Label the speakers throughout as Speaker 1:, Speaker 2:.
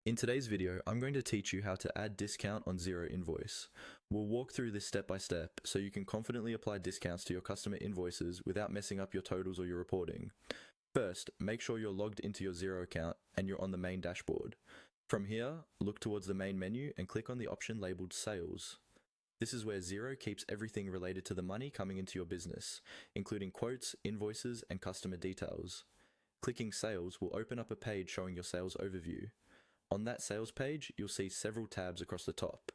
Speaker 1: In today's video, I'm going to teach you how to add discount on Xero Invoice. We'll walk through this step by step so you can confidently apply discounts to your customer invoices without messing up your totals or your reporting. First, make sure you're logged into your Xero account and you're on the main dashboard. From here, look towards the main menu and click on the option labeled Sales. This is where Xero keeps everything related to the money coming into your business, including quotes, invoices, and customer details. Clicking Sales will open up a page showing your sales overview. On that sales page, you'll see several tabs across the top.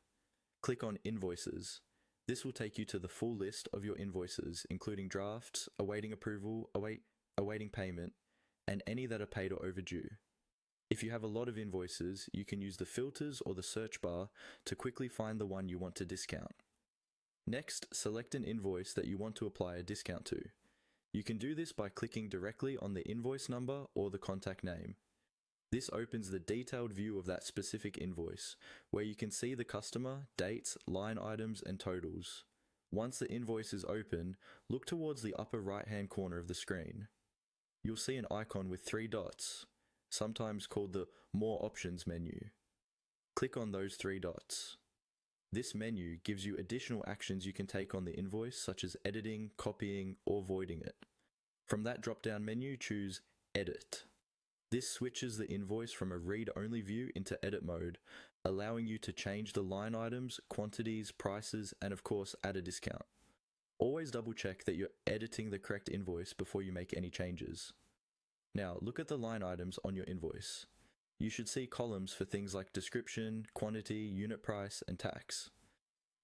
Speaker 1: Click on Invoices. This will take you to the full list of your invoices, including drafts, awaiting approval, awaiting payment, and any that are paid or overdue. If you have a lot of invoices, you can use the filters or the search bar to quickly find the one you want to discount. Next, select an invoice that you want to apply a discount to. You can do this by clicking directly on the invoice number or the contact name. This opens the detailed view of that specific invoice, where you can see the customer, dates, line items, and totals. Once the invoice is open, look towards the upper right-hand corner of the screen. You'll see an icon with 3 dots, sometimes called the More Options menu. Click on those 3 dots. This menu gives you additional actions you can take on the invoice, such as editing, copying, or voiding it. From that drop-down menu, choose Edit. This switches the invoice from a read-only view into edit mode, allowing you to change the line items, quantities, prices, and of course add a discount. Always double check that you're editing the correct invoice before you make any changes. Now look at the line items on your invoice. You should see columns for things like description, quantity, unit price, and tax.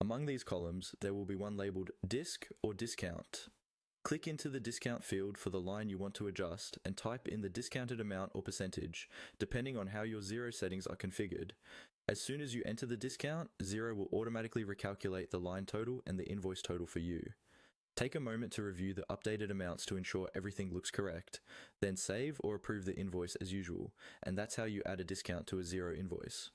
Speaker 1: Among these columns, there will be one labeled Disc or Discount. Click into the discount field for the line you want to adjust and type in the discounted amount or percentage, depending on how your Xero settings are configured. As soon as you enter the discount, Xero will automatically recalculate the line total and the invoice total for you. Take a moment to review the updated amounts to ensure everything looks correct, then save or approve the invoice as usual, and that's how you add a discount to a Xero invoice.